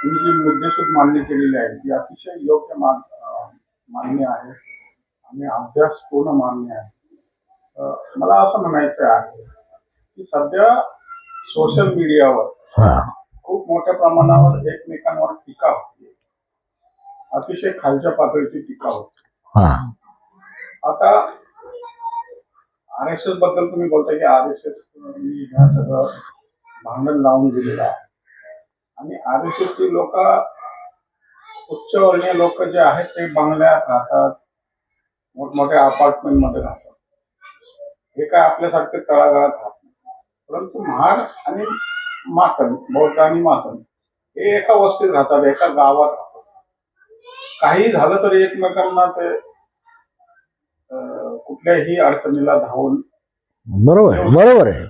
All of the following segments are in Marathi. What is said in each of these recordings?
तुम्ही जी मुद्देसूद मांडणी केलेली आहे ती अतिशय योग्य मान्य आहे आणि अभ्यासपूर्ण मान्य आहे. मला असं म्हणायचं आहे की सध्या सोशल मीडियावर खूप मोठ्या प्रमाणावर एकमेकांवर टीका होते, अतिशय खालच्या पातळीची टीका होते. आता RSS बद्दल तुम्ही बोलताय की RSS ह्या सगळं भांडण लावून दिलेलं आहे आणि RSS ची लोक, उच्चवर्णीय लोक जे आहेत ते बंगल्यात राहतात, मोठमोठ्या अपार्टमेंट मध्ये राहतात. हे काय आपल्यासारखे तळागाळात राहत नाही. परंतु महार आणि मातंग, बौद्ध आणि मातंग हे एका वस्तीत राहतात, एका गावात राहतात. काही झालं तरी एकमेकांना ते कुठल्याही अडचणीला धावून बरोबर आहे.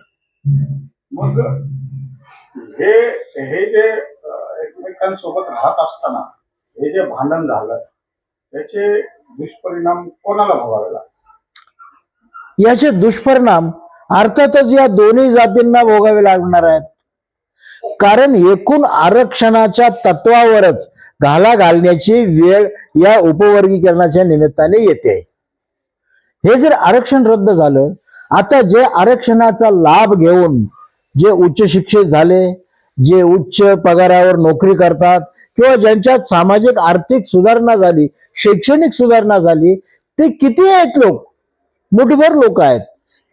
मग हे जे एकमेकांसोबत राहत असताना हे जे भांडण झालं त्याचे दुष्परिणाम कोणाला भोगावे लागतात? याचे दुष्परिणाम अर्थातच या दोन्ही जातींना भोगावे लागणार आहेत. कारण एकूण आरक्षणाच्या तत्वावरच घाला घालण्याची वेळ या उपवर्गीकरणाच्या निमित्ताने येते. हे जर आरक्षण रद्द झालं, आता जे आरक्षणाचा लाभ घेऊन जे उच्च शिक्षित झाले, जे उच्च पगारावर नोकरी करतात किंवा ज्यांच्यात सामाजिक आर्थिक सुधारणा झाली, शैक्षणिक सुधारणा झाली, ते किती आहेत लोक? मुठभर लोक आहेत.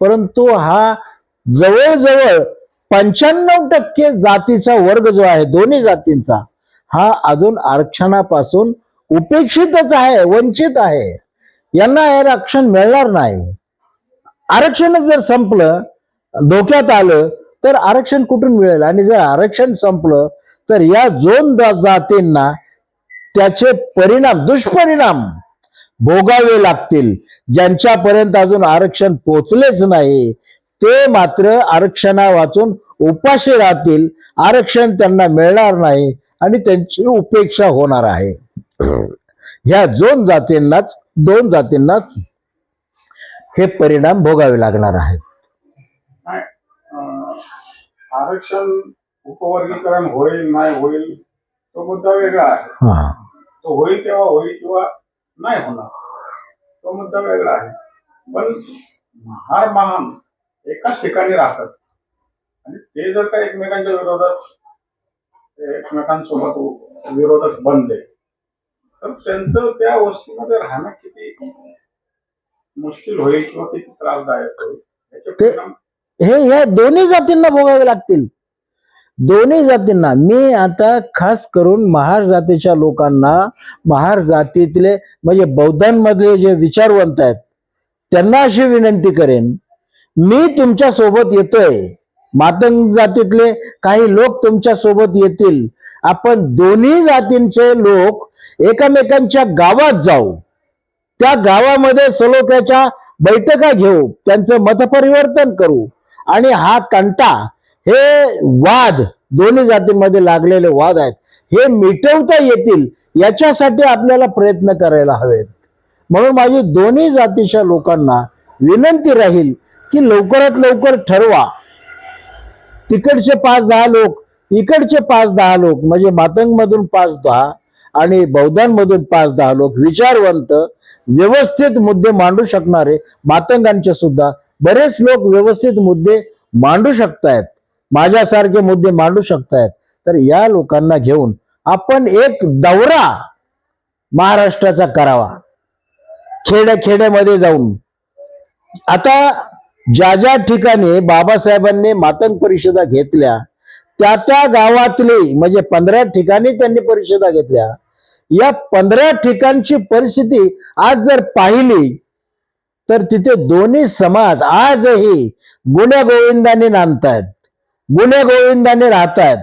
परंतु हा जवळजवळ 95% जातीचा वर्ग जो आहे, दोन्ही जातींचा, हा अजून आरक्षणापासून उपेक्षितच आहे, वंचित आहे. यांना आरक्षण मिळणार नाही. आरक्षणच जर संपलं, धोक्यात आलं, तर आरक्षण कुठून मिळेल? आणि जर आरक्षण संपलं तर या दोन जातींना त्याचे परिणाम, दुष्परिणाम भोगावे लागतील. ज्यांच्यापर्यंत अजून आरक्षण पोचलेच नाही ते मात्र आरक्षणा वाचून उपाशी राहतील. आरक्षण त्यांना मिळणार नाही आणि त्यांची उपेक्षा होणार आहे. ह्या दोन जातींनाच हे परिणाम भोगावे लागणार आहेत. आरक्षण उपवर्गीकरण होईल नाही होईल तो मुद्दा वेगळा आहे. तो होईल तेव्हा होईल किंवा नाही होणार तो मुद्दा वेगळा आहे. पण महार महान एकाच ठिकाणी राहतात आणि ते जर का एकमेकांच्या विरोधात, एकमेकांसोबत विरोधात बनले तर त्यांचं त्या वस्तीमध्ये राहणं किती मुश्किल होईल किंवा किती त्रासदायक होईल याचे परिणाम हे या दोन्ही जातींना भोगावे लागतील. दोन्ही जातींना. मी आता खास करून महार जातीच्या लोकांना, महार जातीतले म्हणजे बौद्धांमधले जे विचारवंत आहेत त्यांना अशी विनंती करेन, मी तुमच्या सोबत येतोय, मातंग जातीतले काही लोक तुमच्या सोबत येतील, आपण दोन्ही जातींचे लोक एकमेकांच्या गावात जाऊ, त्या गावामध्ये सलोख्याच्या बैठका घेऊ, त्यांचं मतपरिवर्तन करू आणि हा तंटा, हे वाद, दोन्ही जातींमध्ये लागलेले वाद आहेत, हे मिटवता येतील याच्यासाठी आपल्याला प्रयत्न करायला हवेत. म्हणून माझी दोन्ही जातीच्या लोकांना विनंती राहील की लवकरात लवकर ठरवा. तिकडचे 5-10 लोक, इकडचे 5-10 लोक, म्हणजे मातंग मधून 5-10 आणि बौद्धांमधून 5-10 लोक विचारवंत, व्यवस्थित मुद्दे मांडू शकणारे, मातंगांचे सुद्धा बरेच लोक व्यवस्थित मुद्दे मांडू शकतायत, माझ्यासारखे मुद्दे मांडू शकतायत. तर या लोकांना घेऊन आपण एक दौरा महाराष्ट्राचा करावा, खेड्यामध्ये जाऊन. आता ज्या ठिकाणी बाबासाहेबांनी मातंग परिषदा घेतल्या त्या गावातले म्हणजे 15 ठिकाणी त्यांनी परिषदा घेतल्या. या 15 ठिकाणची परिस्थिती आज जर पाहिली तर तिथे दोन्ही समाज आजही गुण्या गोविंदाने नांदतायत, गुण्या गोविंदाने राहतायत,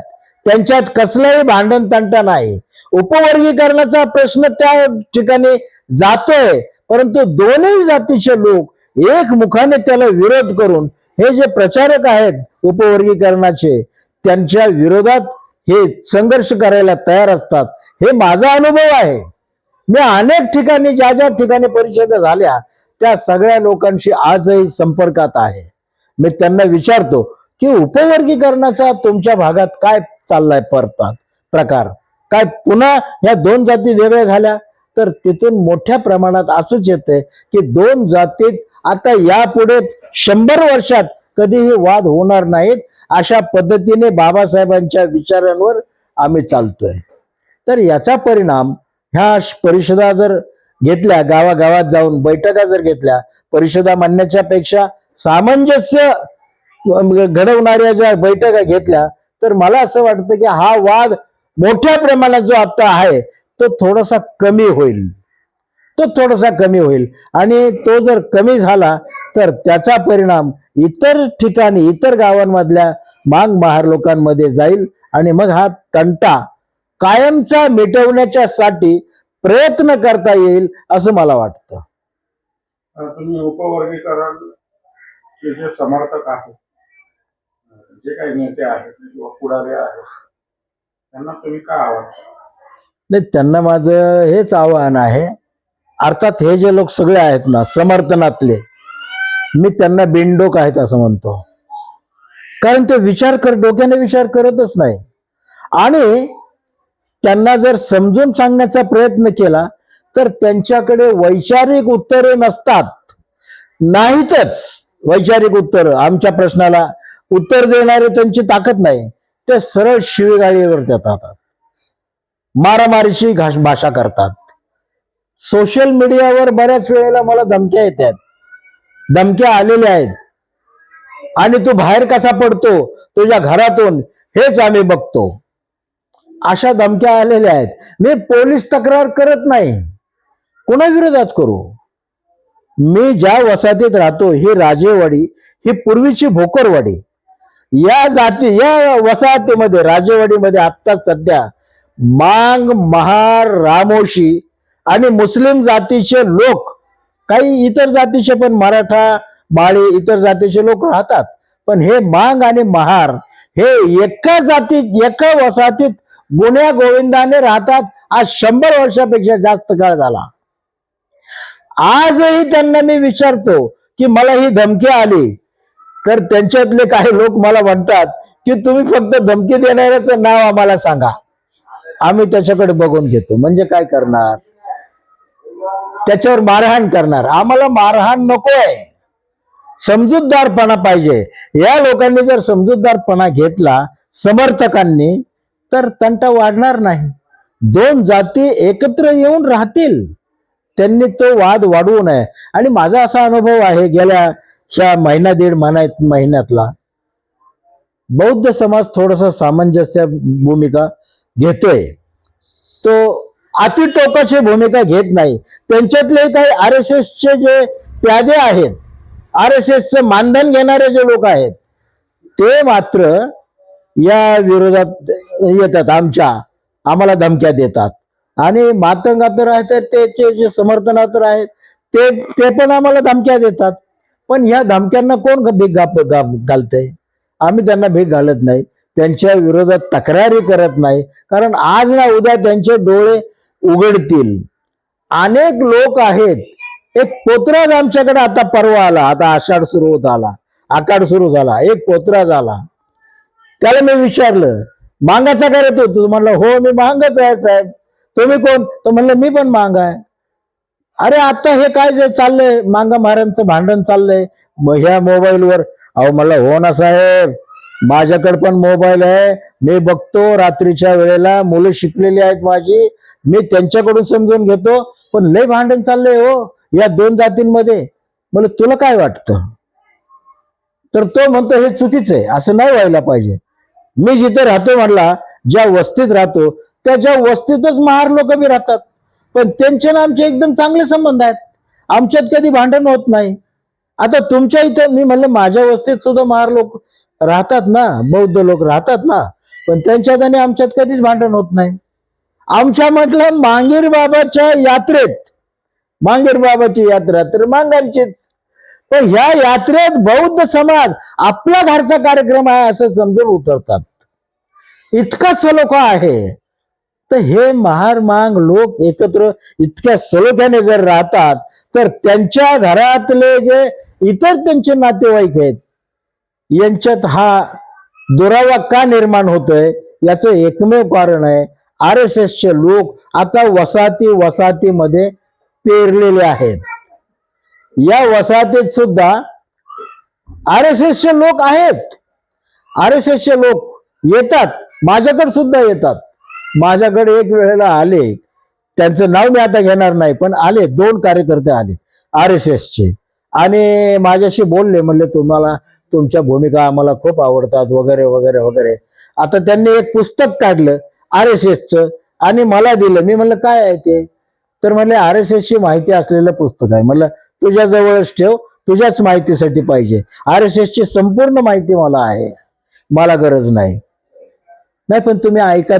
त्यांच्यात कसलाही भांडण तंटा नाही. उपवर्गीकरणाचा प्रश्न त्या ठिकाणी जातोय, परंतु दोन्ही जातीचे लोक एकमुखाने त्याला विरोध करून, हे जे प्रचारक आहेत उपवर्गीकरणाचे, त्यांच्या विरोधात हे संघर्ष करायला तयार असतात. हे माझा अनुभव आहे. मी अनेक ठिकाणी, ज्या ठिकाणी परिषदा झाल्या त्या सगळ्या लोकांशी आजही संपर्कात आहे. मी त्यांना विचारतो की उपवर्गीकरणाचा तुमच्या भागात काय चाललाय प्रकार, काय पुन्हा ह्या दोन जाती वेगळ्या झाल्या? तर तिथून मोठ्या प्रमाणात असंच येतंय की दोन जातीत आता यापुढे 100 वर्षात कधीही वाद होणार नाहीत, अशा पद्धतीने बाबासाहेबांच्या विचारांवर आम्ही चालतोय. तर याचा परिणाम ह्या परिषदा जर घेतल्या, गावागावात जाऊन बैठका जर घेतल्या, परिषदा म्हणण्याच्या पेक्षा सामंजस्य घडवणाऱ्या ज्या बैठका घेतल्या, तर मला असं वाटतं की हा वाद मोठ्या प्रमाणात जो आता आहे तो थोडासा कमी होईल. आणि तो जर कमी झाला तर त्याचा परिणाम इतर ठिकाणी, इतर गावांमधल्या मांग महार लोकांमध्ये जाईल आणि मग हा तंटा कायमचा मिटवण्याच्या साठी प्रयत्न करता येईल असं मला वाटतं. तुम्ही उपवर्गीकरण चे जे समर्थक आहेत, जे काही नेते आहेत किंवा पुढारी आहेत, त्यांना तुम्ही काय आव्हान? नाही, त्यांना माझं हेच आव्हान आहे. अर्थात हे जे लोक सगळे आहेत ना समर्थनातले, मी त्यांना बिनडोक आहेत असं म्हणतो. कारण ते डोक्याने विचार करतच नाही. आणि त्यांना जर समजून सांगण्याचा प्रयत्न केला तर त्यांच्याकडे वैचारिक उत्तरे नसतात. नाहीतच वैचारिक उत्तर, आमच्या प्रश्नाला उत्तर देणारे त्यांची ताकद नाही. ते सरळ शिवीगाळीवर जातात, मारामारीची भाषा करतात. सोशल मीडियावर बऱ्याच वेळेला मला धमक्या येतात, धमक्या आलेल्या आहेत. आणि तू बाहेर कसा पडतो तुझ्या घरातून हेच आम्ही बघतो, अशा धमक्या आलेल्या आहेत. मी पोलीस तक्रार करत नाही, कोणाविरोधात करू? मी ज्या वसाहतीत राहतो ही राजेवाडी, ही पूर्वीची भोकरवाडी. या वसाहतीमध्ये, राजेवाडीमध्ये आता सध्या मांग, महार, रामोशी आणि मुस्लिम जातीचे लोक, काही इतर जातीचे पण, मराठा, माळी, इतर जातीचे लोक राहतात. पण हे मांग आणि महार हे एका जातीत, एका वसाहतीत गुण्या गोविंदाने राहतात. आज 100 वर्षापेक्षा जास्त काळ झाला. आजही त्यांना मी विचारतो की मला ही धमकी आली, तर त्यांच्यातले काही लोक मला म्हणतात की तुम्ही फक्त धमकी देणाऱ्याचं नाव आम्हाला सांगा, आम्ही त्याच्याकडे बघून घेतो. म्हणजे काय करणार? त्याच्यावर मारहाण करणार. आम्हाला मारहाण नकोय, समजूतदारपणा पाहिजे. या लोकांनी जर समजूतदारपणा घेतला समर्थकांनी तर तंटा वाढणार नाही. दोन जाती एकत्र येऊन राहतील. त्यांनी तो वाद वाढवू नये. आणि माझा असा अनुभव आहे गेल्या महिना दीड महिन्यातला, बौद्ध समाज थोडासा सामंजस्य भूमिका घेतोय. तो अतिटोकाची भूमिका घेत नाही. त्यांच्यातले काही RSSचे जे प्यादे आहेत, RSSचं मानधन घेणारे जे लोक आहेत, ते मात्र या विरोधात येतात, आम्हाला धमक्या देतात. आणि मातंगा तर आहेत, त्याचे जे समर्थनात आहेत ते पण आम्हाला धमक्या देतात. पण ह्या धमक्यांना कोण भीक घालतंय? आम्ही त्यांना भीक घालत नाही, त्यांच्या विरोधात तक्रारी करत नाही. कारण आज ना उद्या त्यांचे डोळे उघडतील. अनेक लोक आहेत. एक पोतराज आमच्याकडे आता परवा आला, आता आषाढ सुरू होत आला, आषाढ सुरू झाला, एक पोतराज आला. त्याला मी विचारलं, मांगाचा काय रे तू? म्हणलं हो मी मांगच आहे साहेब. तुम्ही कोण? तो म्हणलं मी पण मांग आहे. अरे आता हे काय जे चाललंय, मांगा महारांचं भांडण चाललंय ह्या मोबाईलवर. अहो म्हणलं हो ना साहेब, माझ्याकडे पण मोबाईल आहे, मी बघतो. रात्रीच्या वेळेला मुलं शिकलेली आहेत माझी, मी त्यांच्याकडून समजून घेतो. पण लय भांडण चाललंय हो या दोन जातींमध्ये. म्हणलं तुला काय वाटतं? तर तो म्हणतो हे चुकीचं आहे, असं नाही व्हायला पाहिजे. मी जिथे राहतो म्हणला, ज्या वस्तीत राहतो त्याच्या वस्तीतच महार लोक बी राहतात, पण त्यांचे ना आमचे एकदम चांगले संबंध आहेत, आमच्यात कधी भांडण होत नाही. आता तुमच्या इथं मी म्हणलं माझ्या वस्तीत सुद्धा महार लोक राहतात ना, बौद्ध लोक राहतात ना, पण त्यांच्यात आणि आमच्यात कधीच भांडण होत नाही. आमच्या म्हटलं मांगीर बाबाच्या यात्रेत, मांगीर बाबाची यात्रा तर मांगांचीच, पण ह्या यात्रेत बौद्ध समाज आपला घरचा कार्यक्रम आहे असं समजून उतरतात. इतका सलोखा आहे. तर हे महार मांग लोक एकत्र इतक्या सलोख्याने जर राहतात तर त्यांच्या घरातले जे इतर त्यांचे नातेवाईक आहेत यांच्यात हा दुरावा का निर्माण होतोय याचं एकमेव कारण आहे RSSचे लोक आता वसाहतीमध्ये पेरलेले आहेत. या वसाहतीत सुद्धा RSSचे लोक आहेत. RSSचे लोक येतात, माझ्याकडे सुद्धा येतात. माझ्याकडे एक वेळेला आले, त्यांचं नाव मी आता घेणार नाही, पण आले 2 कार्यकर्ते आले RSSचे आणि माझ्याशी बोलले. म्हणले तुम्हाला तुमच्या भूमिका आम्हाला खूप आवडतात वगैरे वगैरे वगैरे. आता त्यांनी एक पुस्तक काढलं RSSचं आणि मला दिलं. मी म्हणलं काय आहे ते? तर म्हणले RSSची माहिती असलेलं पुस्तक आहे. म्हणलं तुझ्या जवळच ठेव, तुझ्याच माहितीसाठी पाहिजे. RSSची संपूर्ण माहिती मला आहे, मला गरज नाही. नाही पण तुम्ही ऐका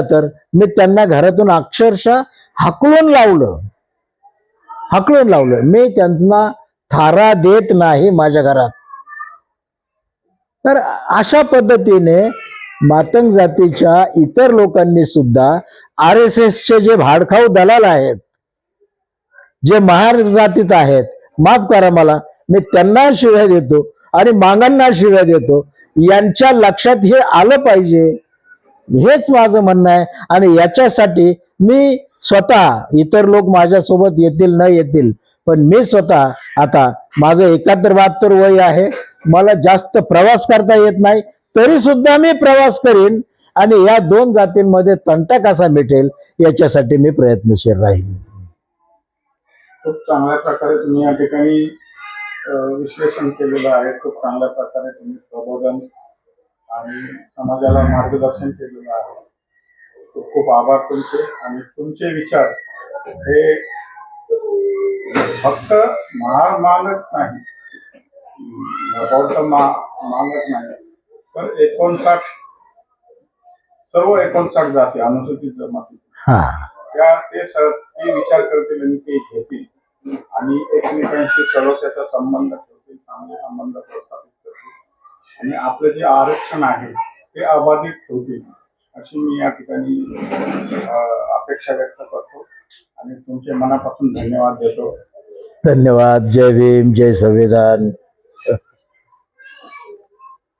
तर. मी त्यांना घरातून अक्षरशः हाकलून लावलं. मी त्यांना थारा देत नाही माझ्या घरात. तर अशा पद्धतीने मातंग जातीच्या इतर लोकांनी सुद्धा RSSचे जे भाडखाऊ दलाल आहेत, जे महार जातीत आहेत, माफ करा मला, मी त्यांना शिव्या देतो आणि मागांना शिव्या देतो. यांच्या लक्षात हे आलं पाहिजे, हेच माझं म्हणणं आहे. आणि याच्यासाठी मी स्वतः, इतर लोक माझ्यासोबत येतील न येतील, पण मी स्वतः आता माझं 71-72 वय आहे. मला जास्त प्रवास करता येत नाही, तरी सुद्धा मी प्रवास करीन आणि या 2 जातींमध्ये तंटा कसा मिटेल याच्यासाठी मी प्रयत्नशील राहील. खूप चांगल्या प्रकारे तुम्ही या ठिकाणी विश्लेषण केलेलं आहे. खूप चांगल्या प्रकारे तुम्ही प्रबोधन आणि समाजाला मार्गदर्शन केलेलं आहे. खूप खूप आभार तुमचे. आणि तुमचे विचार हे फक्त महार मागत नाही, बौद्ध मागत नाही, तर 59 सर्व 59 जाती अनुसूचित जमाती ते विचार करतील आणि ते घेतील आणि एकमेकांशी सलोख्याचा संबंध ठेवतील, चांगले संबंध प्रस्थापित करतील आणि आपलं जे आरक्षण आहे ते अबाधित ठेवतील, अशी मी या ठिकाणी अपेक्षा व्यक्त करतो आणि तुमचे मनापासून धन्यवाद देतो. धन्यवाद. जय भीम, जय संविधान.